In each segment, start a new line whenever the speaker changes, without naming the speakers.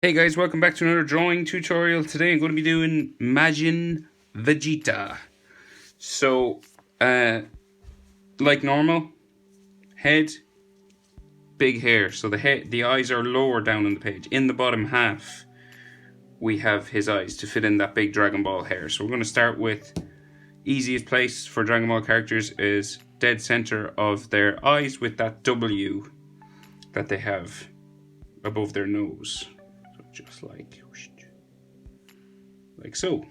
Hey guys, welcome back to another drawing tutorial. Today I'm going to be doing Majin Vegeta. So, like normal, head, big hair. So the eyes are lower down on the page. In the bottom half, we have his eyes to fit in that big Dragon Ball hair. So we're going to start with easiest place for Dragon Ball characters is dead center of their eyes with that W that they have above their nose. Just like so.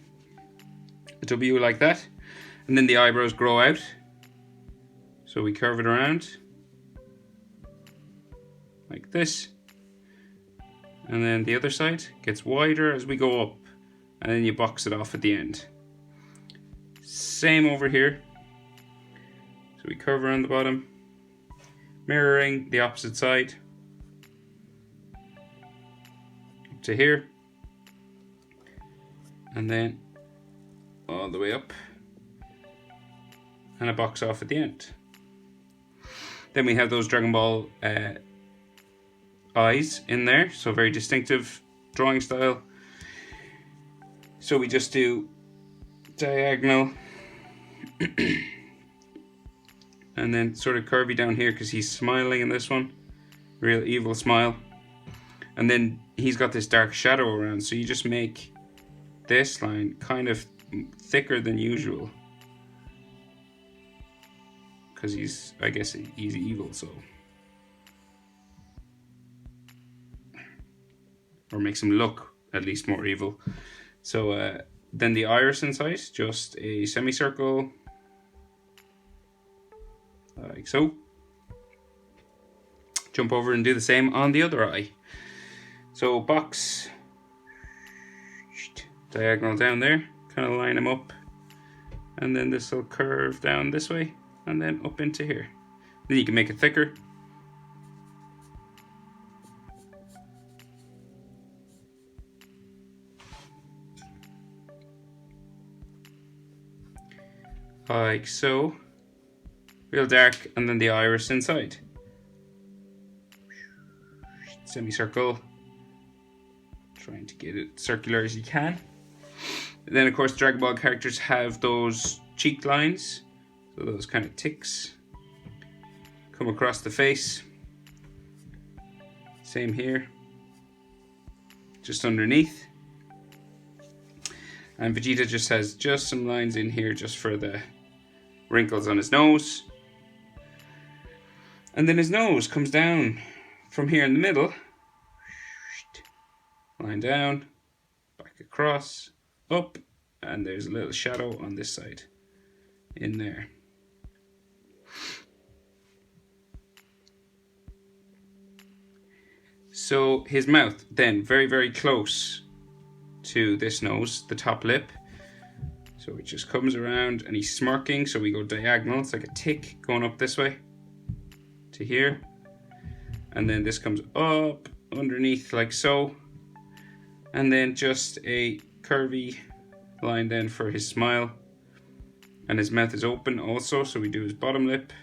A W like that. And then the eyebrows grow out. So we curve it around like this. And then the other side gets wider as we go up. And then you box it off at the end. Same over here. So we curve around the bottom, mirroring the opposite side up to here. And then all the way up. And a box off at the end. Then we have those Dragon Ball eyes in there, so very distinctive drawing style. So we just do diagonal and then sort of curvy down here because he's smiling in this one, real evil smile. And then he's got this dark shadow around, so you just make this line kind of thicker than usual because he's, I guess he's evil, so, or makes him look at least more evil. So then the iris inside, just a semicircle like so. Jump over and do the same on the other eye. So box, diagonal down there, kind of line them up, and then this will curve down this way and then up into here. Then you can make it thicker. Like so. Real dark, and then the iris inside. Semicircle. Trying to get it circular as you can. And then of course Dragon Ball characters have those cheek lines. So those kind of ticks come across the face. Same here. Just underneath. And Vegeta just has just some lines in here just for the wrinkles on his nose. And then his nose comes down from here in the middle. Line down, back across, up, and there's a little shadow on this side in there. So his mouth then very, very close to this nose, the top lip. So it just comes around and he's smirking, so we go diagonal. It's like a tick going up this way to here. And then this comes up underneath like so. And then just a curvy line then for his smile. And his mouth is open also, so we do his bottom lip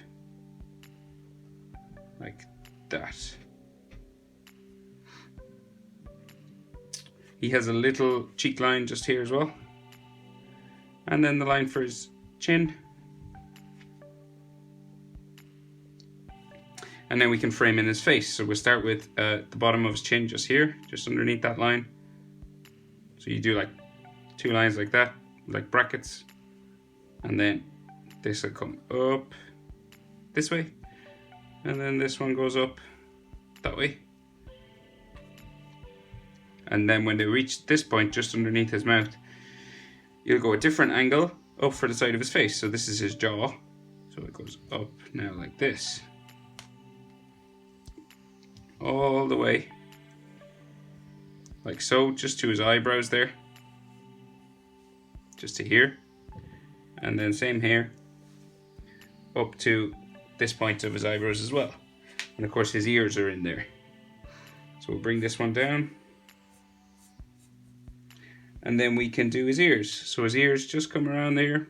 like that. He has a little cheek line just here as well. And then the line for his chin. And then we can frame in his face. So we'll start with the bottom of his chin just here, just underneath that line. So you do like two lines like that, like brackets. And then this will come up this way. And then this one goes up that way. And then when they reach this point just underneath his mouth, you'll go a different angle up for the side of his face. So this is his jaw. So it goes up now like this. All the way. Like so, just to his eyebrows there. Just to here. And then same here. Up to this point of his eyebrows as well. And of course his ears are in there. So we'll bring this one down. And then we can do his ears. So his ears just come around there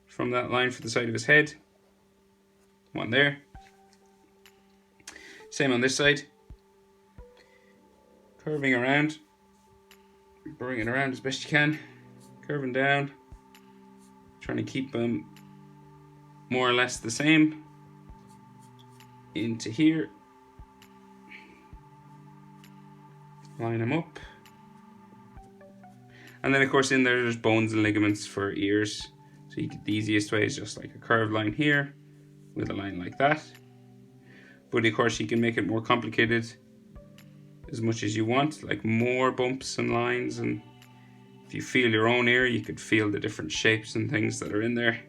from that line for the side of his head. One there. Same on this side. curving around, bring it around as best you can, curving down, trying to keep them more or less the same, into here, line them up, and then of course in there there's bones and ligaments for ears, so the easiest way is just like a curved line here with a line like that. But of course you can make it more complicated as much as you want, like more bumps and lines, and if you feel your own ear you could feel the different shapes and things that are in there.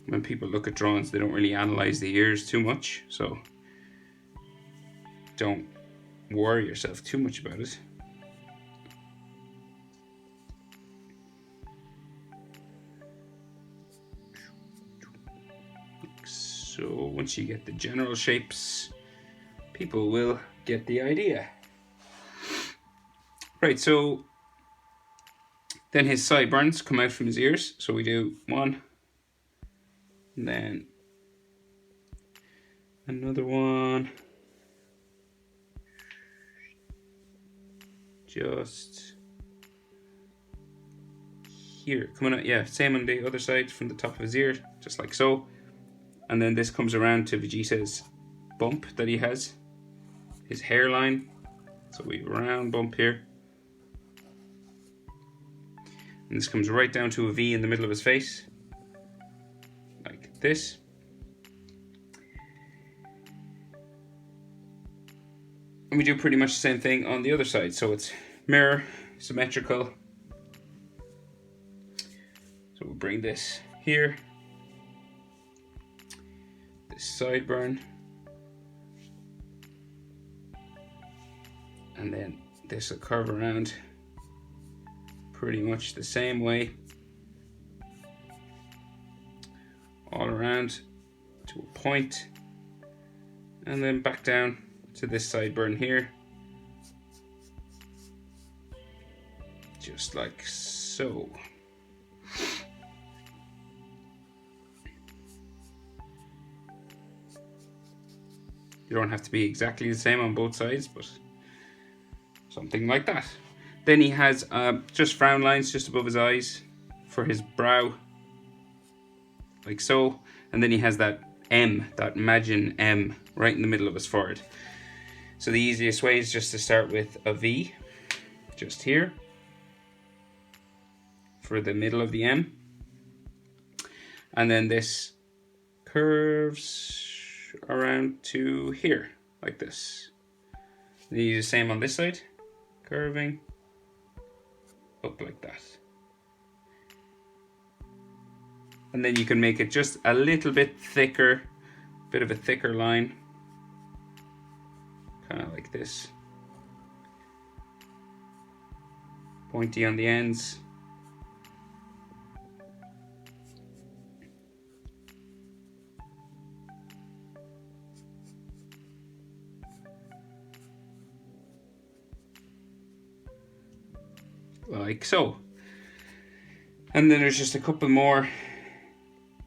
When people look at drawings they don't really analyze the ears too much, so don't worry yourself too much about it. So once you get the general shapes, people will get the idea. Right, so then his sideburns come out from his ears. So we do one, and then another one. Just here, coming out, yeah, same on the other side from the top of his ear, just like so. And then this comes around to Vegeta's bump that he has, his hairline. So we round bump here. And this comes right down to a V in the middle of his face, like this. And we do pretty much the same thing on the other side. So it's mirror, symmetrical. So we'll bring this here. This sideburn, and then this will curve around pretty much the same way all around to a point, and then back down to this sideburn here, just like so. You don't have to be exactly the same on both sides, but something like that. Then he has just frown lines just above his eyes for his brow, like so. And then he has that M, that Majin M, right in the middle of his forehead. So the easiest way is just to start with a V, just here, for the middle of the M. And then this curves around to here, like this. And you do the same on this side, curving up like that. And then you can make it just a little bit thicker, bit of a thicker line, kind of like this. Pointy on the ends. Like so. And then there's just a couple more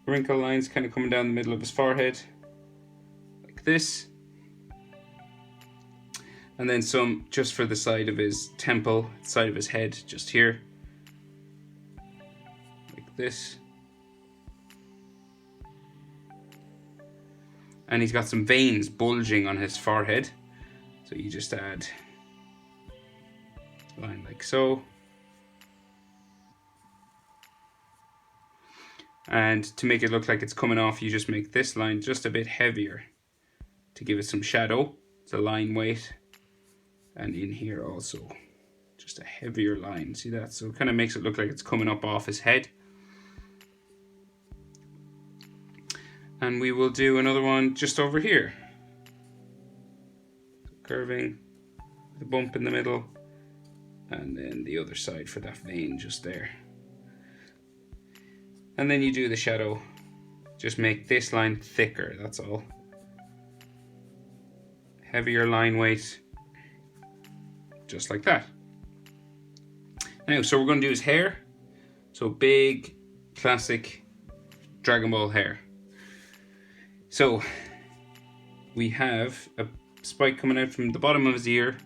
wrinkle lines kind of coming down the middle of his forehead, like this. And then some just for the side of his temple, side of his head, just here, like this. And he's got some veins bulging on his forehead, so you just add a line like so. And to make it look like it's coming off, you just make this line just a bit heavier to give it some shadow. It's a line weight. And in here also, just a heavier line. See that? So it kind of makes it look like it's coming up off his head. And we will do another one just over here. Curving, the bump in the middle, and then the other side for that vein just there. And then you do the shadow. Just make this line thicker, that's all. Heavier line weight. Just like that. Now, so we're going to do his hair. So big, classic Dragon Ball hair. So we have a spike coming out from the bottom of his ear,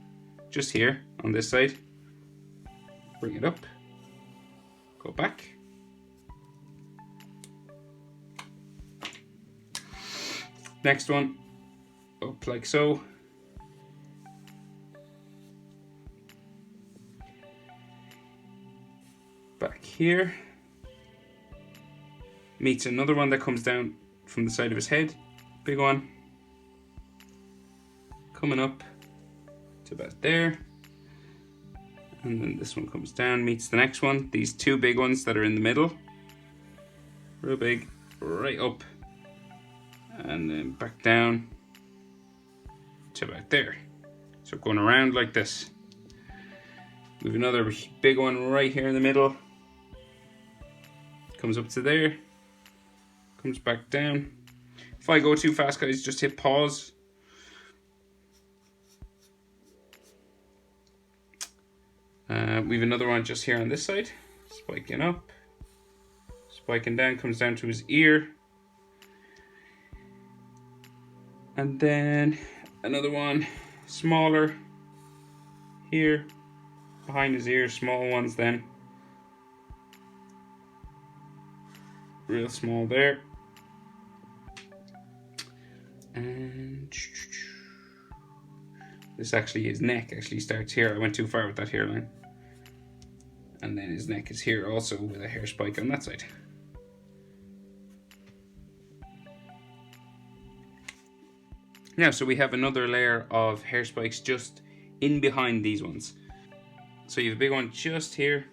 just here on this side. Bring it up, go back. Next one, up like so. Back here. Meets another one that comes down from the side of his head. Big one. Coming up to about there. And then this one comes down, meets the next one. These two big ones that are in the middle. Real big, right up. And then back down to about there. So going around like this. We have another big one right here in the middle. Comes up to there. Comes back down. If I go too fast, guys, just hit pause. We have another one just here on this side. Spiking up. Spiking down, comes down to his ear. And then another one, smaller, here, behind his ear, small ones then. Real small there. And this actually, his neck actually starts here. I went too far with that hairline. And then his neck is here also with a hair spike on that side. Now, so we have another layer of hair spikes just in behind these ones. So you have a big one just here.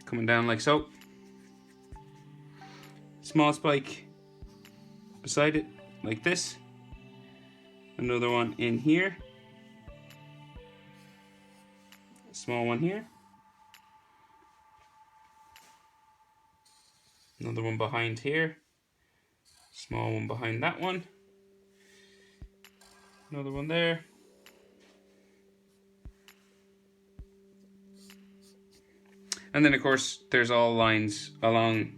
Coming down like so. Small spike beside it, like this. Another one in here. A small one here. Another one behind here. Small one behind that one. Another one there. And then of course there's all lines along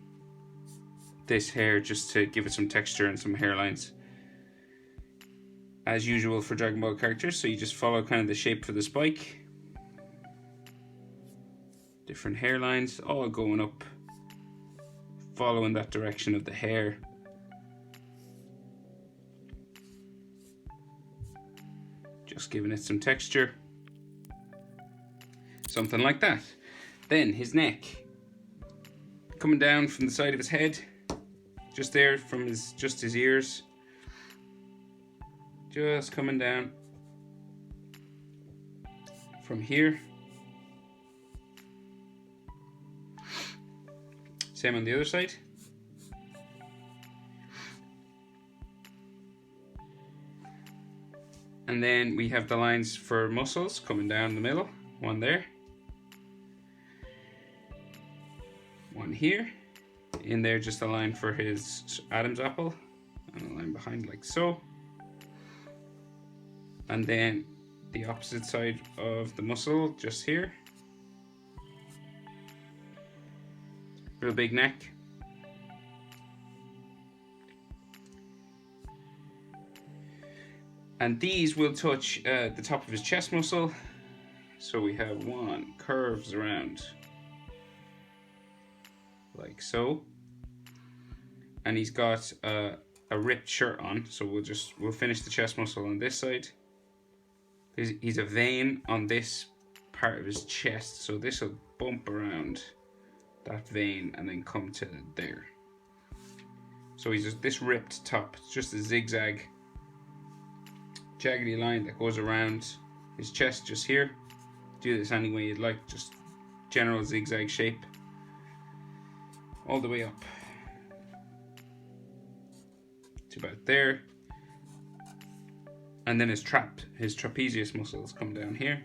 this hair just to give it some texture and some hairlines. As usual for Dragon Ball characters, so you just follow kind of the shape for the spike. Different hairlines, all going up, following that direction of the hair. Just giving it some texture. Something like that. Then his neck. Coming down from the side of his head. Just there from just his ears. Just coming down from here. Same on the other side. And then we have the lines for muscles coming down the middle. One there. One here. In there just a line for his Adam's apple. And a line behind like so. And then the opposite side of the muscle just here. Real big neck. And these will touch the top of his chest muscle. So we have one, curves around like so. And he's got a ripped shirt on. So we'll finish the chest muscle on this side. He's a vein on this part of his chest. So this will bump around that vein and then come to there. So he's just this ripped top. It's just a zigzag jaggedy line that goes around his chest just here. Do this any way you'd like, just general zigzag shape all the way up to about there. And then his trapezius muscles come down here.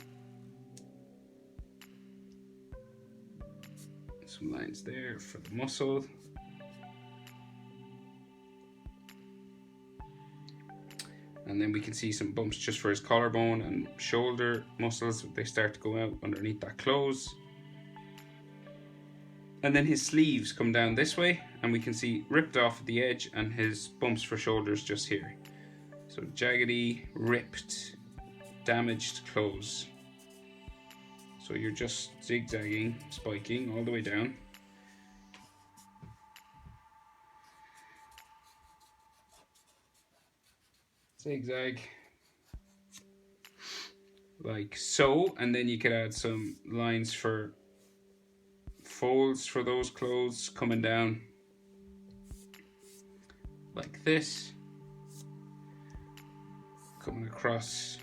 Some lines there for the muscle. And then we can see some bumps just for his collarbone and shoulder muscles. They start to go out underneath that clothes. And then his sleeves come down this way and we can see ripped off at the edge and his bumps for shoulders just here. So jaggedy, ripped, damaged clothes. So you're just zigzagging, spiking all the way down. Zigzag. Like so, and then you could add some lines for folds for those clothes coming down. Like this. Coming across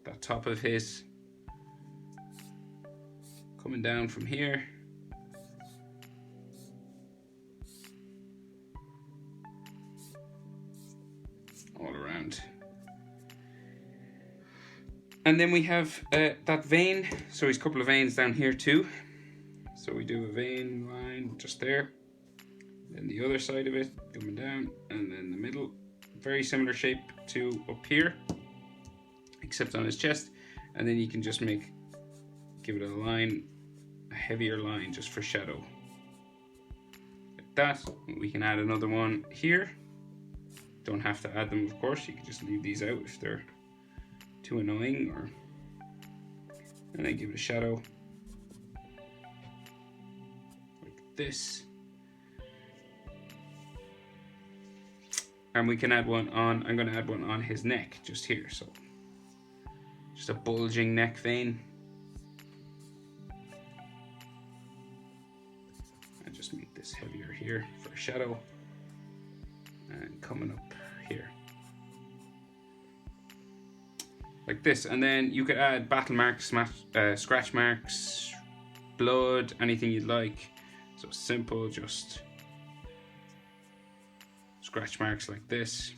that top of his. Coming down from here. All around. And then we have that vein. So he's a couple of veins down here too. So we do a vein line just there. Then the other side of it coming down, and then the middle. Very similar shape to up here, except on his chest. And then you can just give it a line, a heavier line just for shadow. Like that. We can add another one here. Don't have to add them, of course. You can just leave these out if they're too annoying, and then give it a shadow like this. And we can add one on, I'm going to add one on his neck just here, so just a bulging neck vein. And just make this heavier here for a shadow, and coming up here like this. And then you could add battle marks, scratch marks, blood, anything you'd like. So simple, just scratch marks like this.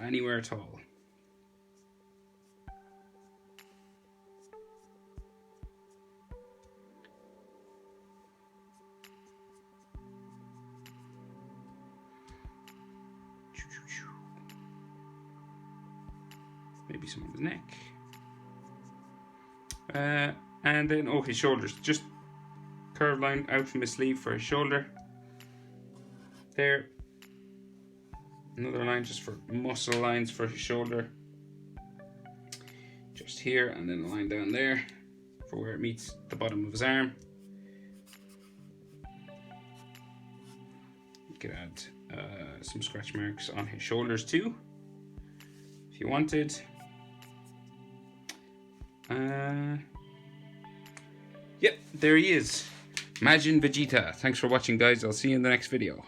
Anywhere at all. Maybe some on his neck. And then, his shoulders. Just curved line out from his sleeve for his shoulder. There. Another line just for muscle lines for his shoulder. Just here, and then a line down there for where it meets the bottom of his arm. You could add some scratch marks on his shoulders too, if you wanted. Yep, there he is. Majin Vegeta. Thanks for watching, guys. I'll see you in the next video.